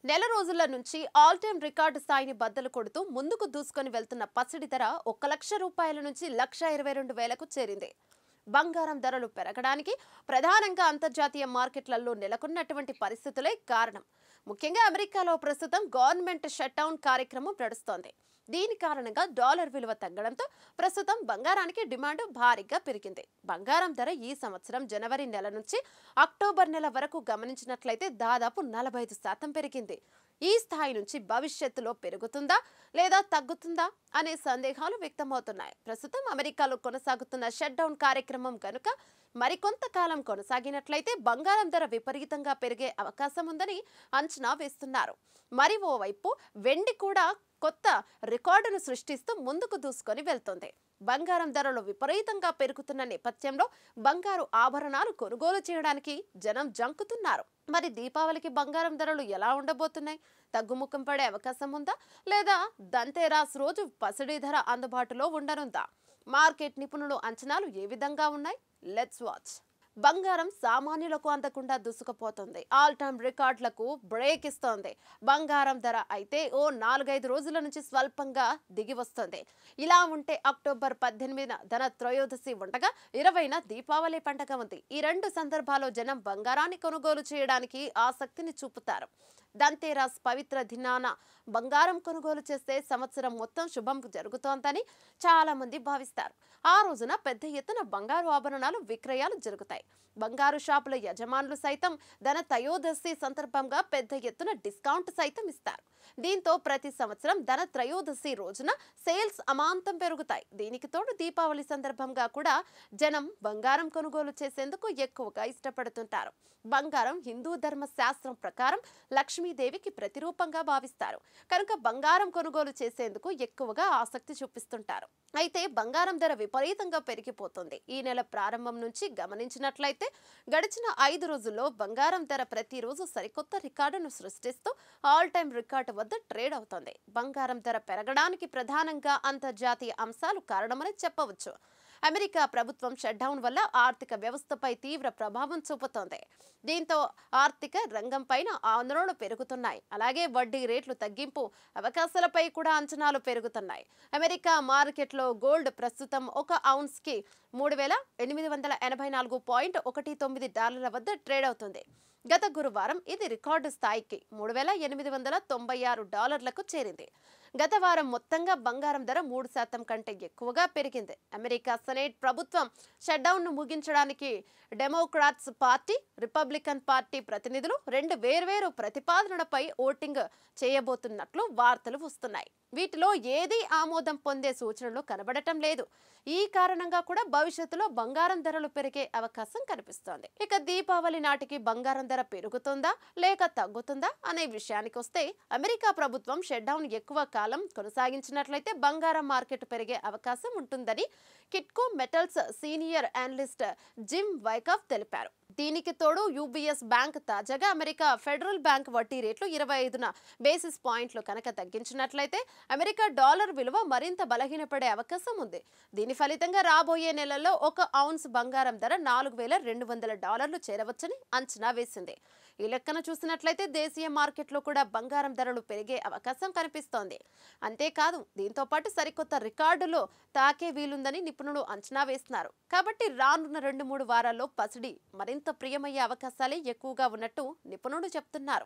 నెల రోజుల నుంచి ఆల్ టైమ్ రికార్డు స్థాయిని బద్దలు కొడుతూ ముందుకు దూసుకొని వెళ్తున్న పసిడి ధర 1,00,000 రూపాయల నుంచి 1,22,200కు చేరింది. బంగారం ధరలు పెరగడానికి ప్రధానంగా అంతర్జాతీయ మార్కెట్లలో నెలకొన్నటువంటి పరిస్థితులే కారణం. ముఖ్యంగా అమెరికాలో ప్రస్తుతం గవర్నమెంట్ షట్డౌన్ కార్యక్రమం నడుస్తోంది. దీని కారణంగా డాలర్ విలువ తగ్గడంతో ప్రస్తుతం బంగారానికి డిమాండ్ భారీగా పెరిగింది. బంగారం ధర ఈ సంవత్సరం జనవరి నెల నుంచి అక్టోబర్ నెల వరకు గమనించినట్లయితే దాదాపు 45% పెరిగింది. ఈ స్థాయి నుంచి భవిష్యత్తులో పెరుగుతుందా లేదా తగ్గుతుందా అనే సందేహాలు వ్యక్తమవుతున్నాయి. ప్రస్తుతం అమెరికాలో కొనసాగుతున్న షట్డౌన్ కార్యక్రమం కనుక మరికొంతకాలం కొనసాగినట్లయితే బంగారం ధర విపరీతంగా పెరిగే అవకాశం ఉందని అంచనా వేస్తున్నారు. మరి ఓవైపు వెండి కూడా కొత్త రికార్డును సృష్టిస్తూ ముందుకు దూసుకొని వెళ్తోంది. బంగారం ధరలు విపరీతంగా పెరుగుతున్న నేపథ్యంలో బంగారు ఆభరణాలు కొనుగోలు చేయడానికి జనం జంకుతున్నారు. మరి దీపావళికి బంగారం ధరలు ఎలా ఉండబోతున్నాయి? తగ్గుముఖం పడే అవకాశం ఉందా లేదా ధన్తెరస్ రోజు పసిడి ధర అందుబాటులో ఉండనుందా? మార్కెట్ నిపుణులు అంచనాలు ఏ విధంగా ఉన్నాయి? Let's watch. బంగారం సామాన్యులకు అందకుండా దూసుకుపోతుంది. ఆల్ టైమ్ రికార్డులకు బ్రేక్ ఇస్తోంది. బంగారం ధర అయితే ఓ 4-5 రోజుల నుంచి స్వల్పంగా దిగి వస్తుంది. ఇలా ఉంటే అక్టోబర్ 18న ధన త్రయోదశి ఉండగా 20న దీపావళి పండుగ ఉంది. ఈ రెండు సందర్భాల్లో జనం బంగారాన్ని కొనుగోలు చేయడానికి ఆసక్తిని చూపుతారు. ధన్తెరస్ పవిత్ర దినాన బంగారం కొనుగోలు చేస్తే సంవత్సరం మొత్తం శుభం జరుగుతోందని చాలా మంది భావిస్తారు. ఆ రోజున పెద్ద ఎత్తున బంగారు ఆభరణాలు విక్రయాలు జరుగుతాయి. బంగారు షాపుల యజమానులు సైతం ధన త్రయోదశి సందర్భంగా పెద్ద ఎత్తున డిస్కౌంట్ సైతం ఇస్తారు. దీంతో ప్రతి సంవత్సరం ధన త్రయోదశి రోజున సేల్స్ అమాంతం పెరుగుతాయి. దీనికి తోడు దీపావళి సందర్భంగా కూడా జనం బంగారం కొనుగోలు చేసేందుకు ఎక్కువగా ఇష్టపడుతుంటారు. బంగారం హిందూ ధర్మ శాస్త్రం ప్రకారం లక్ష్మీదేవికి ప్రతిరూపంగా భావిస్తారు కనుక బంగారం కొనుగోలు చేసేందుకు ఎక్కువగా ఆసక్తి చూపిస్తుంటారు. అయితే బంగారం ధర విపరీతంగా పెరిగిపోతుంది. ఈ నెల ప్రారంభం నుంచి గమనించినట్లయితే గడిచిన 5 రోజుల్లో బంగారం ధర ప్రతిరోజు సరికొత్త రికార్డును సృష్టిస్తూ ఆల్ టైమ్ రికార్డు వద్ద ట్రేడ్ అవుతోంది. బంగారం ధర పెరగడానికి ప్రధానంగా అంతర్జాతీయ అంశాలు కారణమని చెప్పవచ్చు. అమెరికా ప్రభుత్వం షట్డౌన్ వల్ల ఆర్థిక వ్యవస్థపై తీవ్ర ప్రభావం చూపుతోంది. దీంతో ఆర్థిక రంగంపైన ఆందోళనలు పెరుగుతున్నాయి. అలాగే వడ్డీ రేట్లు తగ్గింపు అవకాశాలపై కూడా అంచనాలు పెరుగుతున్నాయి. అమెరికా మార్కెట్లో గోల్డ్ ప్రస్తుతం ఒక ఔన్స్ కి $3,884.19 వద్ద ట్రేడ్ అవుతుంది. గత గురువారం ఇది రికార్డు స్థాయికి $3,896కు చేరింది. గత వారం మొత్తంగా బంగారం ధర 3% కంటే ఎక్కువగా పెరిగింది. అమెరికా సెనేట్ ప్రభుత్వం షట్డౌన్ను ముగించడానికి డెమోక్రాట్స్ పార్టీ, రిపబ్లికన్ పార్టీ ప్రతినిధులు 2 వేర్వేరు ప్రతిపాదనలపై ఓటింగ్ చేయబోతున్నట్లు వార్తలు వస్తున్నాయి. వీటిలో ఏదీ ఆమోదం పొందే సూచనలు కనబడటం లేదు. ఈ కారణంగా కూడా భవిష్యత్తులో బంగారం ధరలు పెరిగే అవకాశం కనిపిస్తోంది. ఇక దీపావళి నాటికి బంగారం ధర పెరుగుతుందా లేక తగ్గుతుందా అనే విషయానికి వస్తే అమెరికా ప్రభుత్వం షట్డౌన్ ఎక్కువ కాలం కొనసాగించినట్లయితే బంగారం మార్కెట్ పెరిగే అవకాశం ఉంటుందని కిట్కో మెటల్స్ సీనియర్ అనలిస్ట్ జిమ్ వైకాఫ్ తెలిపారు. దీనికి తోడు యూబీఎస్ బ్యాంక్ తాజాగా అమెరికా ఫెడరల్ బ్యాంక్ వడ్డీ రేట్లు 25 బేసిస్ పాయింట్లు కనుక తగ్గించినట్లయితే అమెరికా డాలర్ విలువ మరింత బలహీనపడే అవకాశం ఉంది. దీని ఫలితంగా రాబోయే నెలల్లో ఒక ఔన్స్ బంగారం ధర $4,200 చేరవచ్చని అంచనా వేసింది. ఈ లెక్కన చూసినట్లయితే దేశీయ మార్కెట్లో కూడా బంగారం ధరలు పెరిగే అవకాశం కనిపిస్తోంది. అంతేకాదు దీంతో పాటు సరికొత్త రికార్డులు తాకే వీలుందని నిపుణులు అంచనా వేస్తున్నారు. కాబట్టి రానున్న 2-3 వారాల్లో పసిడి మరింత ప్రియమయ్యే అవకాశాలే ఎక్కువగా ఉన్నట్టు నిపుణులు చెప్తున్నారు.